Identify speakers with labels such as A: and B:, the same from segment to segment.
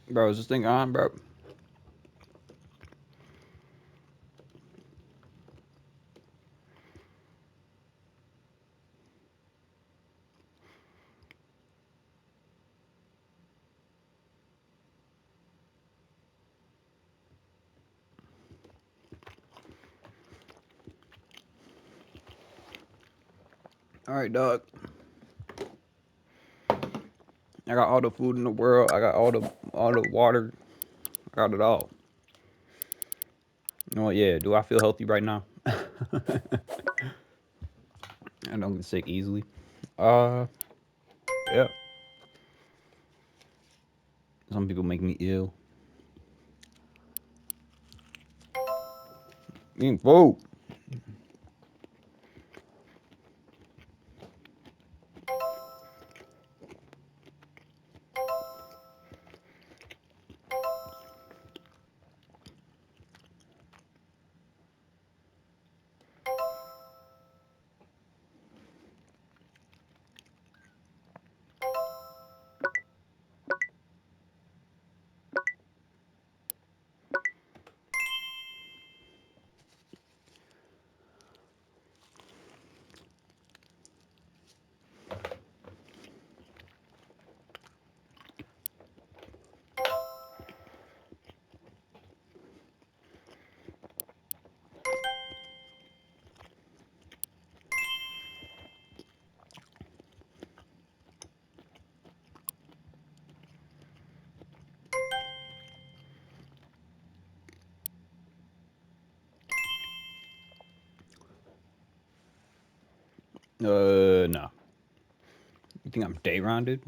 A: Bro, is this thing on, bro? All right, dog. I got all the food in the world. I got all the water. I got it all. You know what? Yeah. Do I feel healthy right now? I don't get sick easily. Uh, yeah. Some people make me ill. Eating food. No. You think I'm day rounded?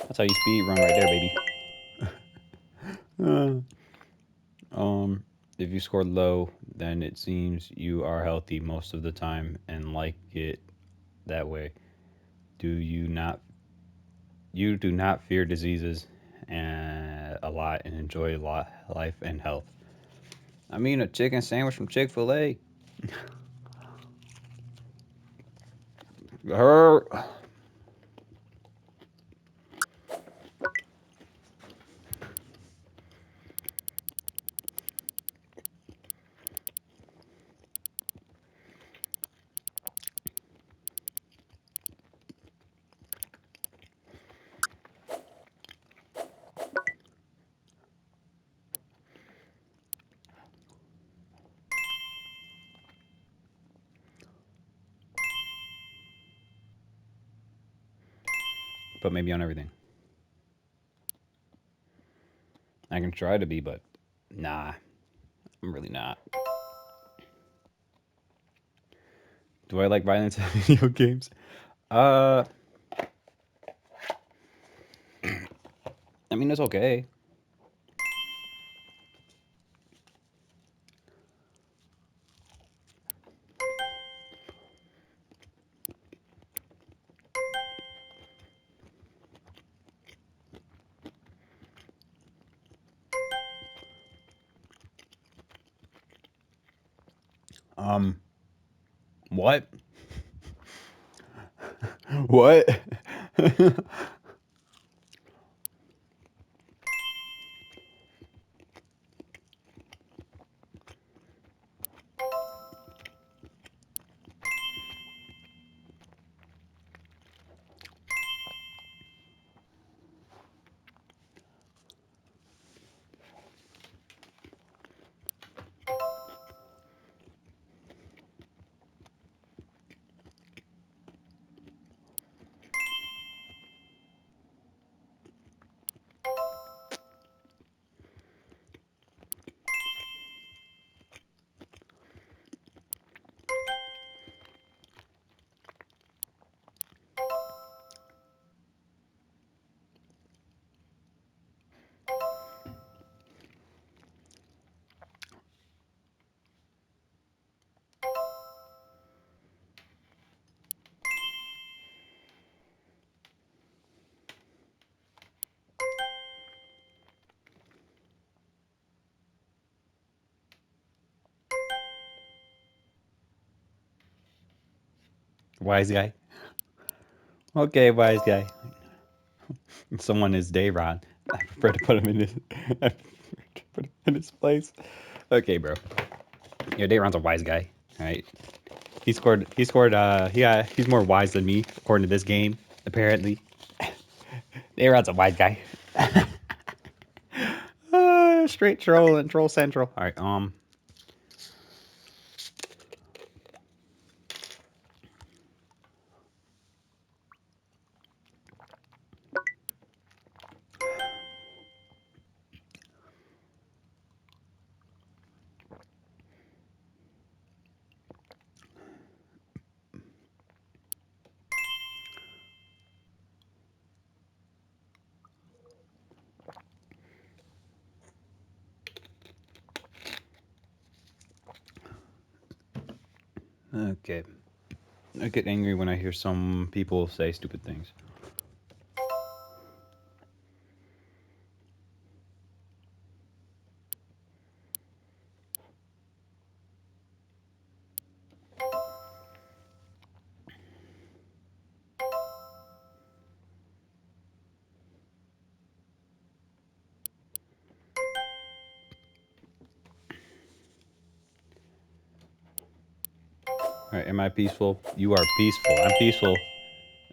A: That's how you speed run right there, baby. Um, if you scored low, then it seems you are healthy most of the time and like it that way. Do you not? You do not fear diseases and a lot and enjoy life and health. I mean, a chicken sandwich from Chick-fil-A. Her. But maybe on everything. I can try to be, but nah, I'm really not. Do I like violence in video games? Uh, I mean, it's okay. Um, what? What? Wise guy. Okay, wise guy. Someone is Dayron. I prefer to put him in his. I prefer to put him in his place. Okay, bro. Yeah, Dayron's a wise guy. All right. He scored. He scored. He's more wise than me according to this game. Apparently, Dayron's a wise guy. Straight troll and troll central. All right. Okay. I get angry when I hear some people say stupid things. All right. Am I peaceful? You are peaceful. I'm peaceful.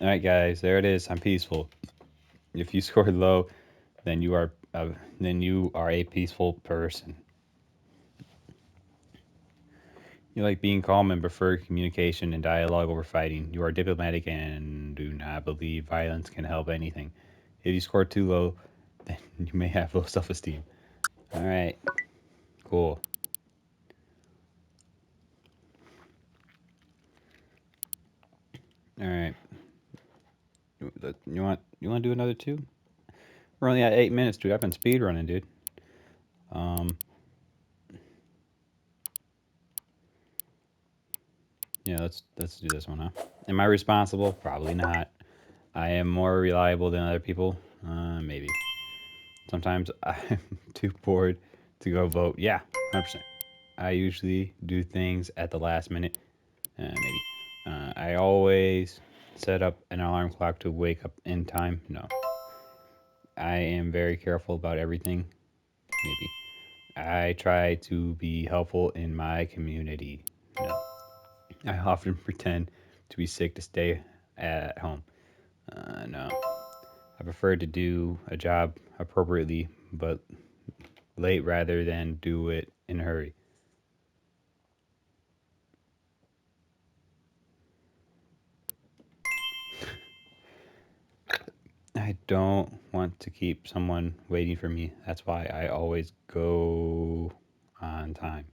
A: All right, guys. There it is. I'm peaceful. If you scored low, then you are a peaceful person. You like being calm and prefer communication and dialogue over fighting. You are diplomatic and do not believe violence can help anything. If you score too low, then you may have low self esteem. All right, cool. All right, you want to do another two? We're only at 8 minutes, dude. I've been speed running, dude. Um, yeah, let's do this one, huh? Am I responsible? Probably not. I am more reliable than other people. Maybe. Sometimes I'm too bored to go vote. Yeah, 100%. I usually do things at the last minute. Maybe. I always set up an alarm clock to wake up in time. No. I am very careful about everything. Maybe. I try to be helpful in my community. No. I often pretend to be sick to stay at home. No. I prefer to do a job appropriately, but late rather than do it in a hurry. I don't want to keep someone waiting for me. That's why I always go on time.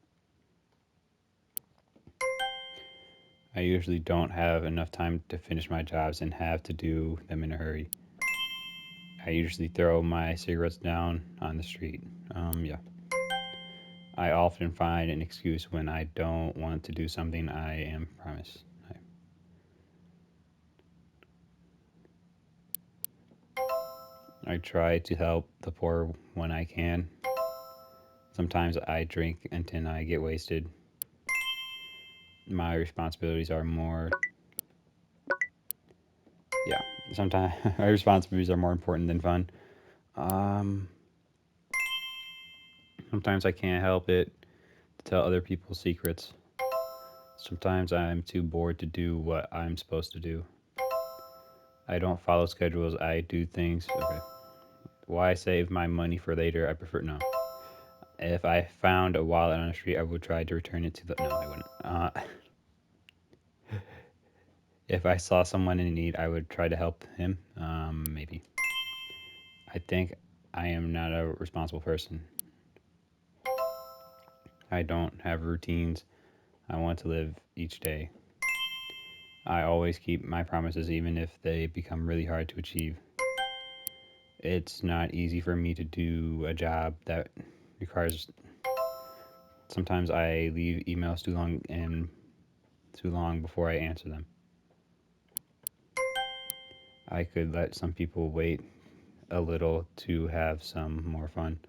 A: I usually don't have enough time to finish my jobs and have to do them in a hurry. I usually throw my cigarettes down on the street. Yeah. I often find an excuse when I don't want to do something I am promised. I try to help the poor when I can. Sometimes I drink until I get wasted. My responsibilities are more, yeah, sometimes my responsibilities are more important than fun. Um, Sometimes I can't help it to tell other people's secrets. Sometimes I'm too bored to do what I'm supposed to do. I don't follow schedules, I do things. Okay. Why save my money for later? I prefer no. If I found a wallet on the street, I would try to return it to the. No, I wouldn't. If I saw someone in need, I would try to help him. Maybe. I think I am not a responsible person. I don't have routines. I want to live each day. I always keep my promises even if they become really hard to achieve. It's not easy for me to do a job that requires. Sometimes I leave emails too long before I answer them. I could let some people wait a little to have some more fun.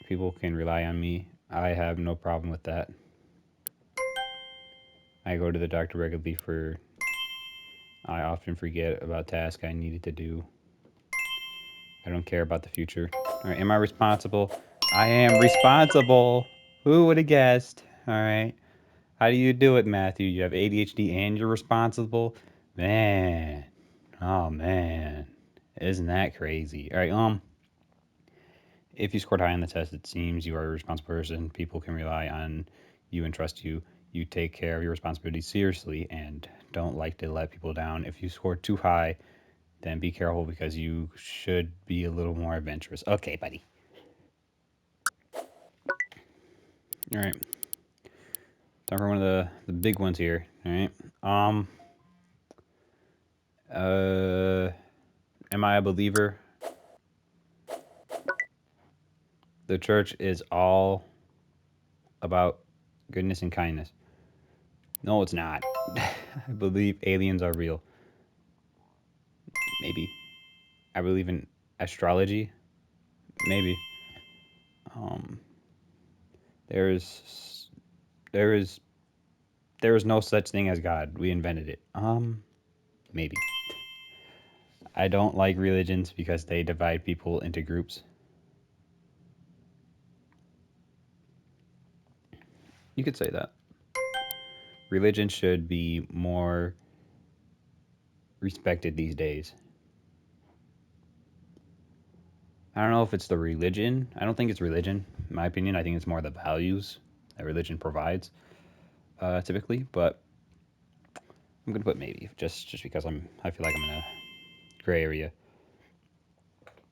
A: People can rely on me. I have no problem with that. I go to the doctor regularly for. I often forget about tasks I needed to do. I don't care about the future. All right, am I responsible? I am responsible. Who would have guessed? All right. How do you do it, Matthew? You have ADHD and you're responsible? Man. Oh man. Isn't that crazy? All right, if you scored high on the test, it seems you are a responsible person. People can rely on you and trust you. You take care of your responsibilities seriously and don't like to let people down. If you scored too high, then be careful because you should be a little more adventurous. Okay, buddy. All right. Time for one of the big ones here. All right. Uh, am I a believer? The church is all about goodness and kindness. No, it's not. I believe aliens are real. Maybe. I believe in astrology. Maybe. Um, there is there is there is no such thing as God. We invented it. Maybe. I don't like religions because they divide people into groups. You could say that. Religion should be more respected these days. I don't know if it's the religion. I don't think it's religion. In my opinion, I think it's more the values that religion provides, typically. But I'm gonna put maybe just because I feel like I'm in a gray area.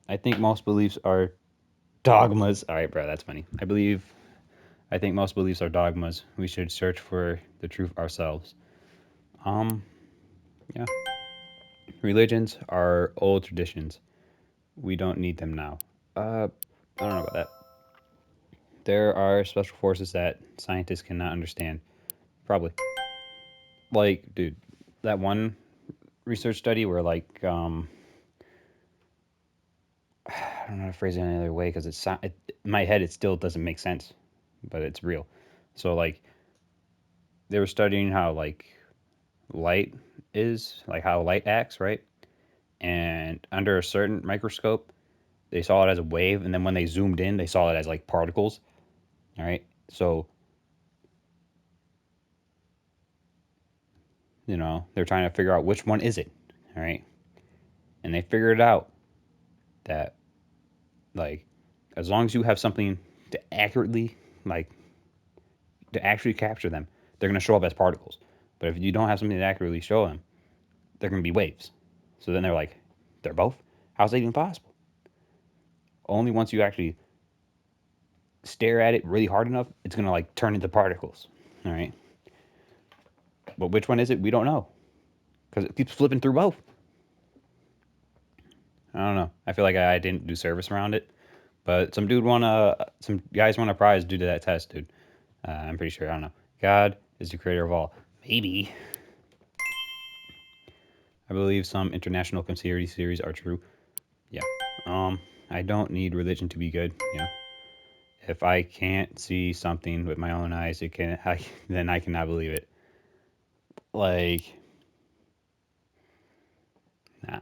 A: I think most beliefs are dogmas. All right, bro, that's funny. I think most beliefs are dogmas. We should search for the truth ourselves. Um, yeah. Religions are old traditions. We don't need them now. I don't know about that. There are special forces that scientists cannot understand. Probably. Like, dude, that one research study where I don't know how to phrase it any other way because in my head it still doesn't make sense, but it's real. So like they were studying how like light is, like how light acts, right? And under a certain microscope, they saw it as a wave, and then when they zoomed in, they saw it as like particles. All right, so they're trying to figure out which one is it. All right, and they figured out that like as long as you have something to accurately like to actually capture them, they're going to show up as particles. But if you don't have something to accurately show them, they're going to be waves. So then they're like, they're both? How's that even possible? Only once you actually stare at it really hard enough, it's going to like turn into particles. All right. But which one is it? We don't know because it keeps flipping through both. I don't know. I feel like I didn't do service around it, but some guys won a prize due to that test, dude. I'm pretty sure. I don't know. God is the creator of all. Maybe. I believe some international conspiracy theories are true. Yeah. I don't need religion to be good. Yeah. If I can't see something with my own eyes, then I cannot believe it. Like, nah.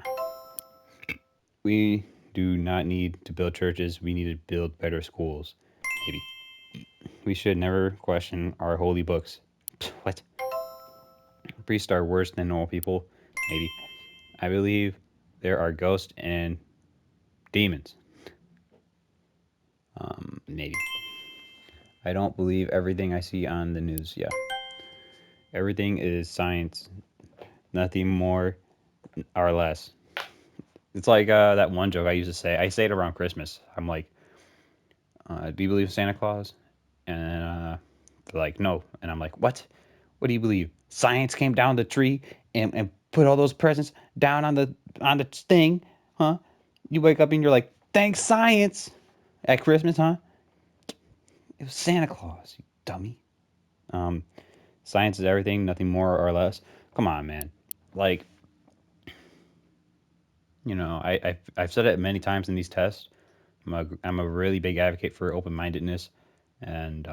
A: We do not need to build churches. We need to build better schools. Maybe. We should never question our holy books. What? Priests are worse than normal people. Maybe. I believe there are ghosts and demons. Maybe. I don't believe everything I see on the news. Yeah. Everything is science. Nothing more or less. It's like that one joke I used to say. I say it around Christmas. I'm like, "Do you believe in Santa Claus?" And they're like, "No." And I'm like, "What? What do you believe? Science came down the tree and put all those presents down on the thing, huh? You wake up and you're like, thanks science at Christmas, huh? It was Santa Claus, you dummy." Um, Science is everything, nothing more or less. Come on, man. Like, I've said it many times in these tests. I'm a really big advocate for open mindedness, and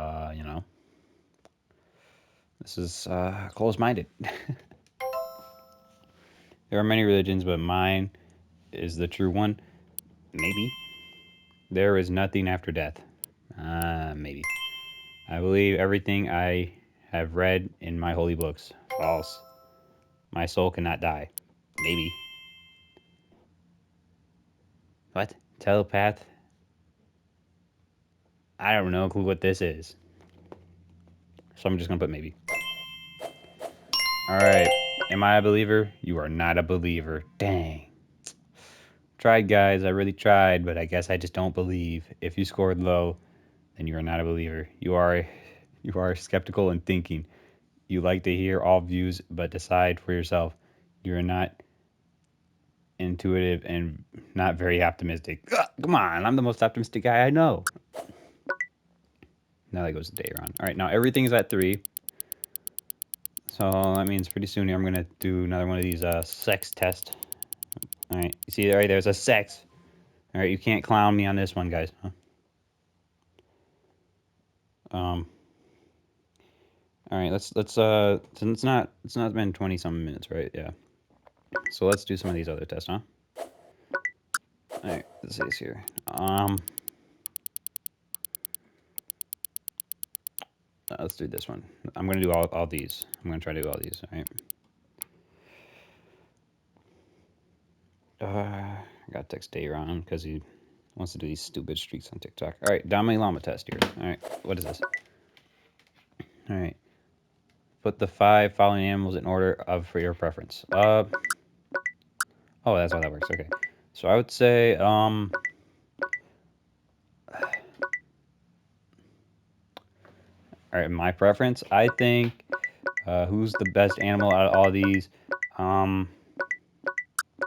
A: This is close-minded. There are many religions, but mine is the true one. Maybe. There is nothing after death. Maybe. I believe everything I have read in my holy books. False. My soul cannot die. Maybe. What? Telepath? I don't know clue what this is. So I'm just gonna put maybe. Alright. Am I a believer? You are not a believer. Dang. Tried, guys. I really tried, but I guess I just don't believe. If you scored low, then you are not a believer. You are skeptical and thinking. You like to hear all views, but decide for yourself. You are not intuitive and not very optimistic. Ugh, come on, I'm the most optimistic guy I know. Now that goes to Dayron. All right, now everything's at 3. So that means pretty soon here I'm going to do another one of these sex tests. All right, you see right there's a sex. All right, you can't clown me on this one, guys. Huh? All right, let's since it's not been 20 something minutes, right? Yeah. So let's do some of these other tests, huh? All right, let's see this here. Let's do this one. I'm gonna do all these. I'm gonna try to do all these. All right. I gotta text Dayron because he wants to do these stupid streaks on TikTok. All right, Dalai Lama test here. All right, what is this? All right, put the 5 following animals in order of for your preference. Oh, that's how that works. Okay, so I would say all right, my preference. I think who's the best animal out of all these?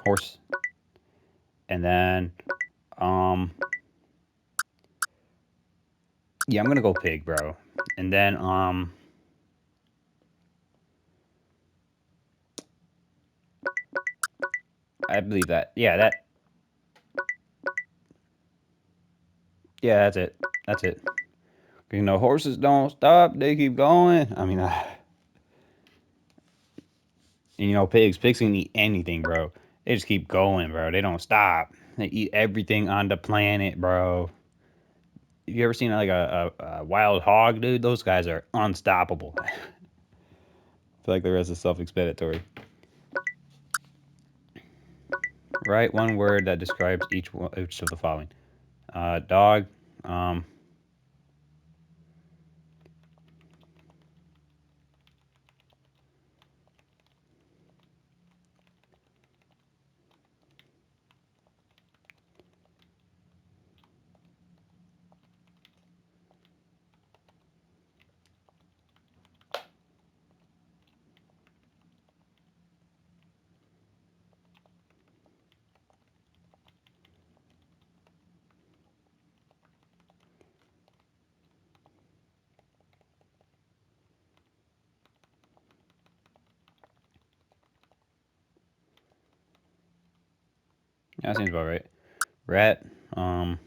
A: Horse, and then yeah, I'm gonna go pig, bro. And then I believe that. Yeah, that's it. That's it. You know, horses don't stop; they keep going. I mean, and, pigs can eat anything, bro. They just keep going, bro. They don't stop. They eat everything on the planet, bro. Have you ever seen like a wild hog, dude? Those guys are unstoppable. I feel like the rest is self-explanatory. Write one word that describes each of the following. Dog. Um, yeah, that seems about right. Rat. Um,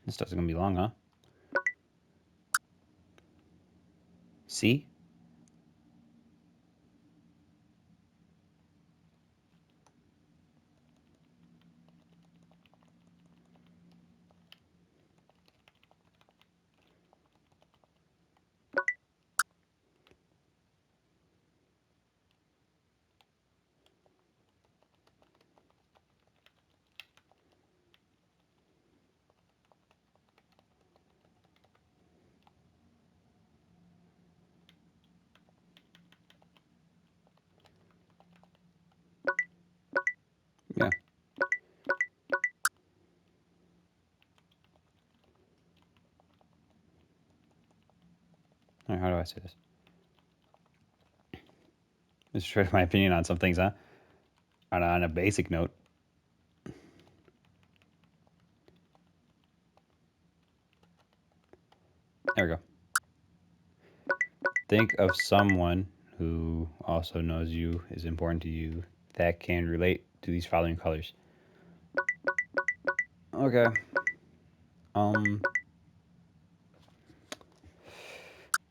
A: this stuff's gonna be long, huh? C. Yeah. All right, how do I say this? Just share my opinion on some things, huh? On a basic note. There we go. Think of someone who also knows you is important to you that can relate to these following colors. Okay. Um,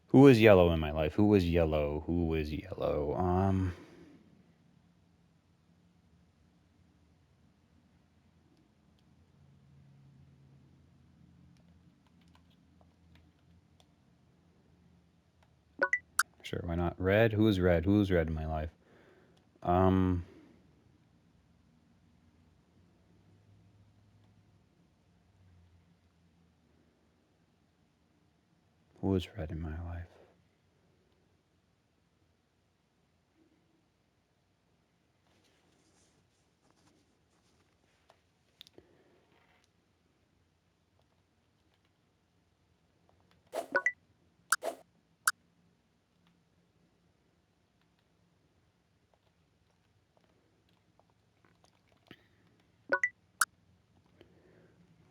A: who was yellow in my life? Who was yellow? Who was yellow? Sure, why not? Red? Who was red? Who was red in my life? Um, who was red in my life?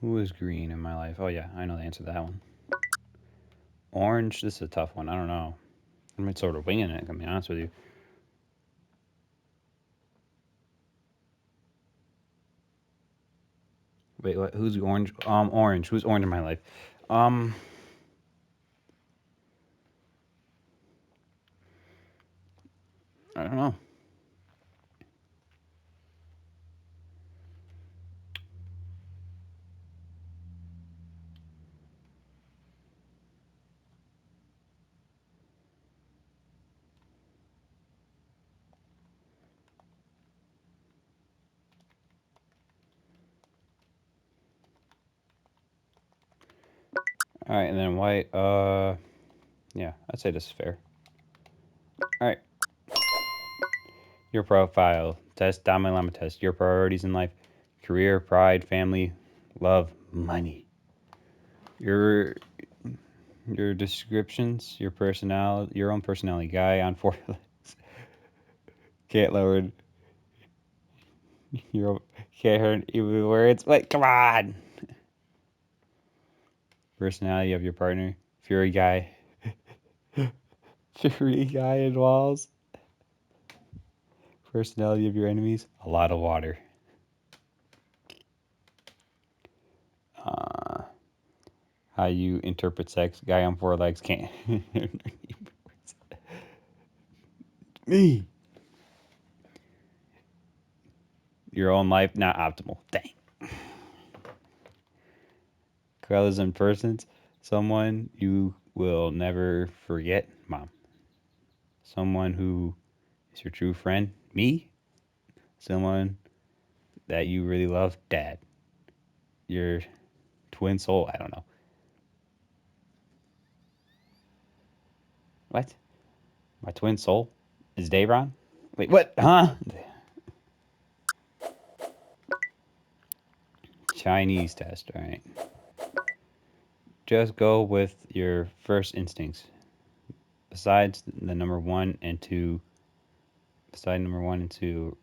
A: Who was green in my life? Oh yeah, I know the answer to that one. Orange. This is a tough one. I don't know. I'm sort of winging it. To be honest with you. Wait, what? Who's orange? Orange. Who's orange in my life? Um, I don't know. All right, and then white. Yeah, I'd say this is fair. All right, your profile test, Dalai Lama test. Your priorities in life: career, pride, family, love, money. Your descriptions, your personality, your own personality. Guy on four legs, can't lower your can't hurt even words. Wait, come on. Personality of your partner: fury guy, fury guy in walls. Personality of your enemies: a lot of water. Uh, how you interpret sex: guy on four legs can't. Me. Your own life not optimal. Dang. Colors and persons: someone you will never forget. Mom. Someone who is your true friend. Me. Someone that you really love. Dad. Your twin soul. I don't know. What? My twin soul is Davron? Wait, what? Huh? Chinese test. All right. Just go with your first instincts. Besides the number one and two, beside number one and two,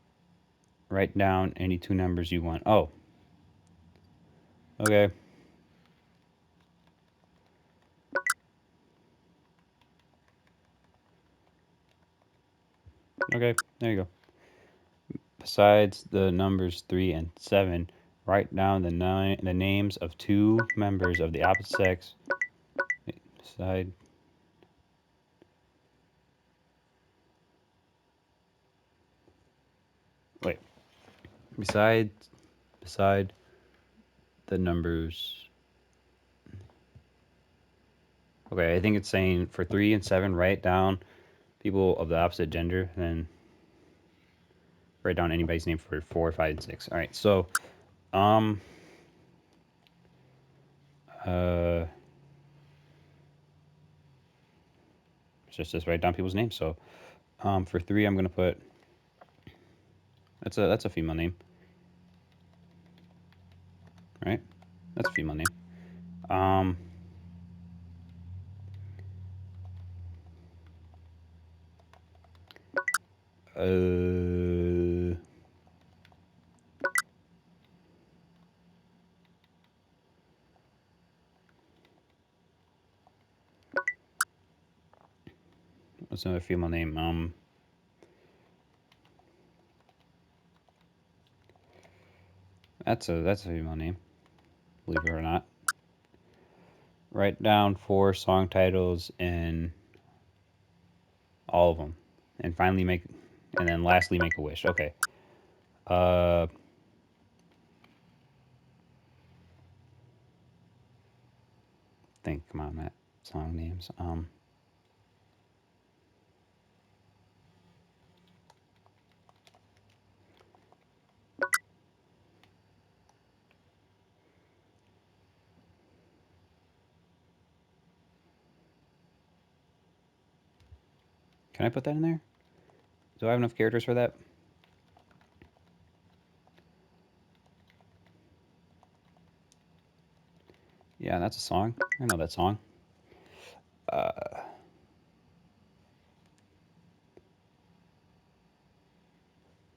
A: write down any two numbers you want. Oh, okay. Okay, there you go. Besides the numbers 3 and 7, write down the names of two members of the opposite sex. Beside wait. Beside beside the numbers. Okay, I think it's saying for 3 and 7, write down people of the opposite gender, then write down anybody's name for 4, 5, and 6. All right, so um uh just write down people's names. So for 3, I'm gonna put that's a female name, right? That's a female name. Um, What's another female name? That's a female name, believe it or not. Write down 4 song titles and all of them, and then lastly make a wish. Okay. Uh, come on, Matt. Song names. Can I put that in there? Do I have enough characters for that? Yeah, that's a song. I know that song. I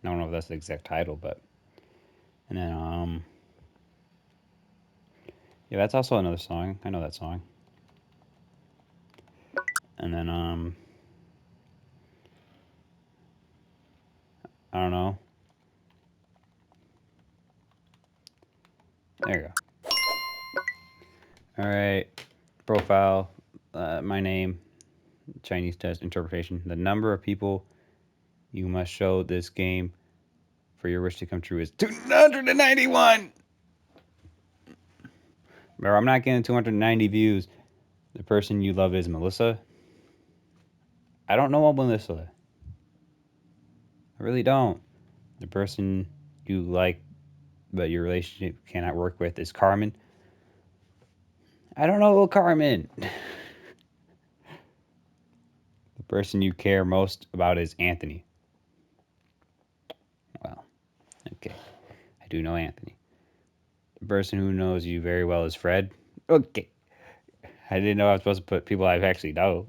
A: don't know if that's the exact title, but and then yeah, that's also another song. I know that song. And then I don't know. There you go. All right. Profile. My name. Chinese test interpretation. The number of people you must show this game for your wish to come true is 291. Bro, I'm not getting 290 views. The person you love is Melissa. I don't know Melissa. I really don't. The person you like but your relationship cannot work with is Carmen. I don't know Carmen. The person you care most about is Anthony. Well, okay. I do know Anthony. The person who knows you very well is Fred. Okay. I didn't know I was supposed to put people I actually know.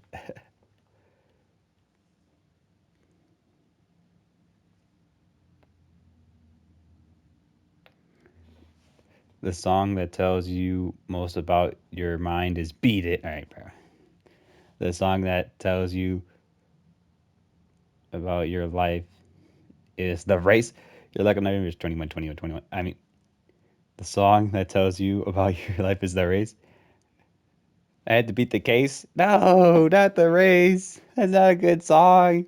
A: The song that tells you most about your mind is Beat It. All right, bro. The song that tells you about your life is The Race. You're like, I'm not even just 21, 21, 21. I mean, the song that tells you about your life is The Race. I had to beat the case. No, not The Race. That's not a good song.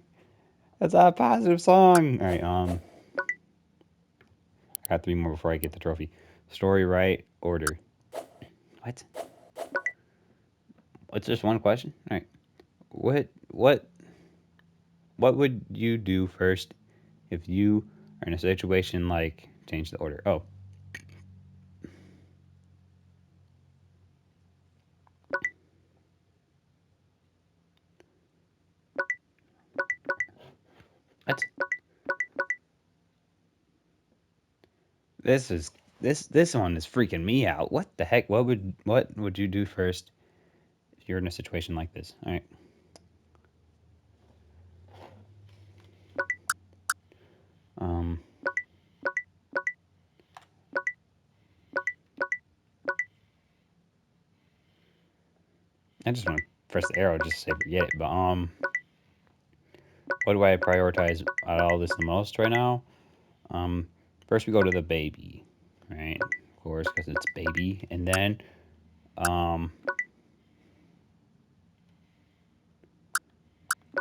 A: That's not a positive song. All right, I have 3 more before I get the trophy. Story, right, order. What? It's just one question. All right. What would you do first if you are in a situation like change the order? Oh, what? This is this one is freaking me out. What the heck? What would you do first if you're in a situation like this? All right. Um, I just want to press the arrow just to say forget it. But what do I prioritize out of all this the most right now? Um, First we go to the baby, right? Of course, because it's baby, and then um,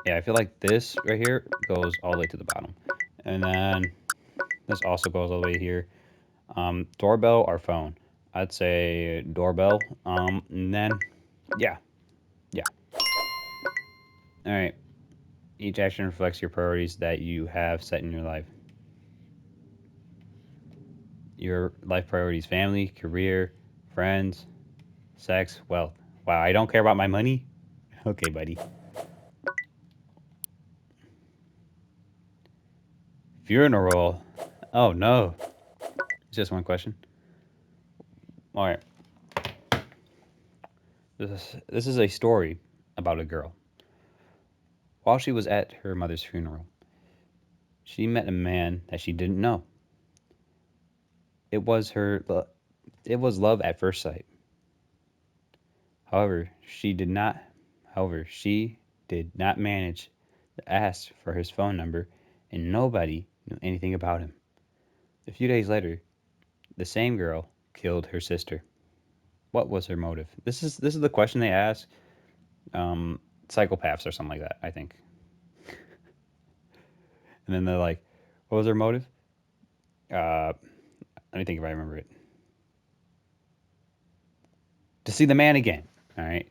A: yeah, I feel like this right here goes all the way to the bottom, and then this also goes all the way here. Doorbell or phone? I'd say doorbell. And then yeah, yeah. All right. Each action reflects your priorities that you have set in your life. Your life priorities: family, career, friends, sex, wealth. Wow, I don't care about my money? Okay, buddy. Funeral. Oh no. It's just one question. All right. This is a story about a girl. While she was at her mother's funeral, She met a man that she didn't know. It was it was love at first sight. However, she did not manage to ask for his phone number, and nobody knew anything about him. A few days later, the same girl killed her sister. What was her motive? This is the question they ask psychopaths or something like that, I think. And then they're like, "What was her motive?" Let me think if I remember it. To see the man again. All right,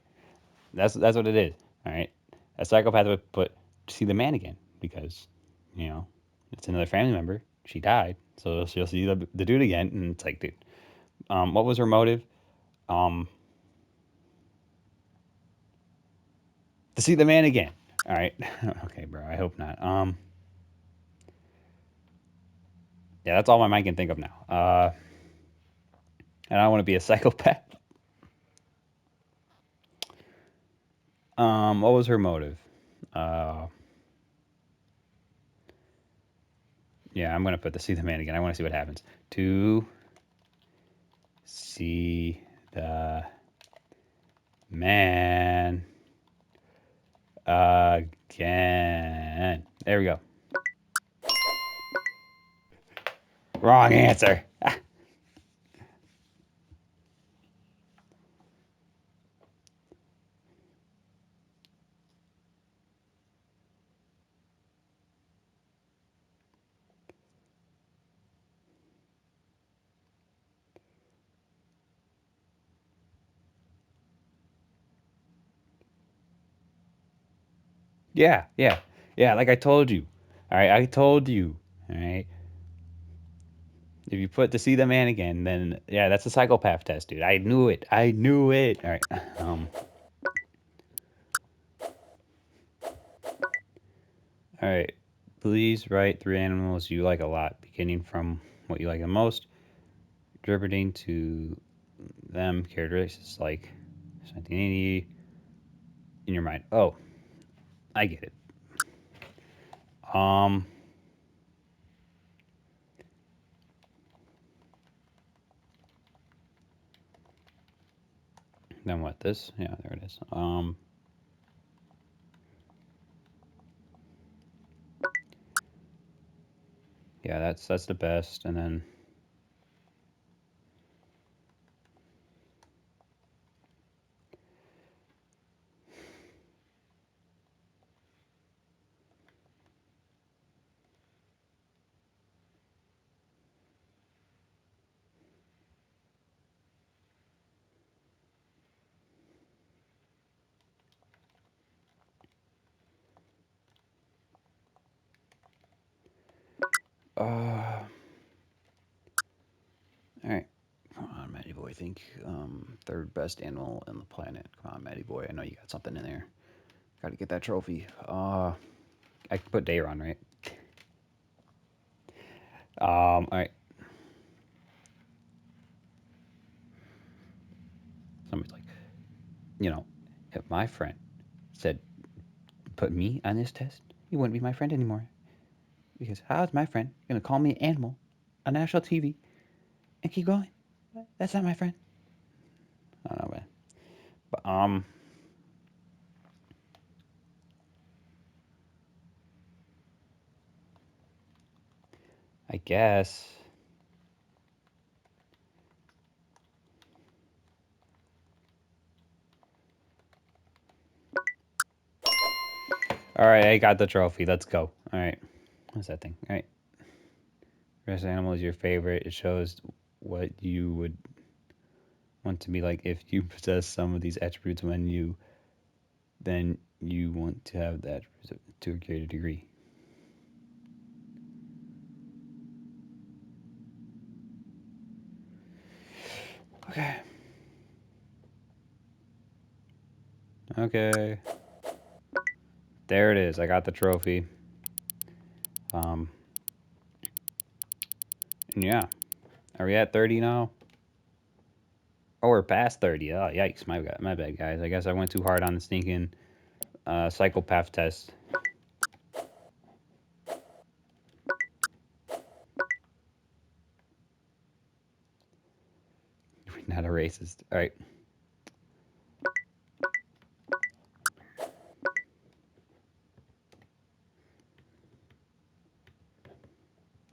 A: that's what it is. All right, a psychopath would put to see the man again because you know it's another family member. She died, so she'll see the dude again, and it's like, dude, what was her motive? Um, to see the man again. All right, okay, bro. I hope not. Yeah, that's all my mind can think of now. And I don't want to be a psychopath. What was her motive? Uh, yeah, I'm gonna put to see the man again. I want to see what happens. To see the man again. There we go. Wrong answer. Yeah, yeah, yeah. Like I told you. All right, I told you. All right. If you put to see the man again, then yeah, that's a psychopath test, dude. I knew it. I knew it. All right. All right. Please write three animals you like a lot, beginning from what you like the most, contributing to them characteristics like 1980 in your mind. Oh, I get it. Um, then what? This? Yeah, there it is. Yeah, that's the best. And then, all right. Come on, Matty Boy. Think third best animal on the planet. Come on, Matty Boy. I know you got something in there. Got to get that trophy. I can put Day on, right? All right. Somebody's like, you know, if my friend said, put me on this test, he wouldn't be my friend anymore. Because how is my friend going to call me an animal on national TV and keep going? That's not my friend. I don't know, man. But, I guess. All right, I got the trophy. Let's go. All right. What's that thing? All right. Best animal is your favorite. It shows what you would want to be like if you possess some of these attributes when you then you want to have that to a greater degree. Okay. Okay. There it is. I got the trophy. Um, and yeah. Are we at 30 now? Oh, we're past 30. Oh, yikes. My bad, guys. I guess I went too hard on the stinking psychopath test. not a racist. All right.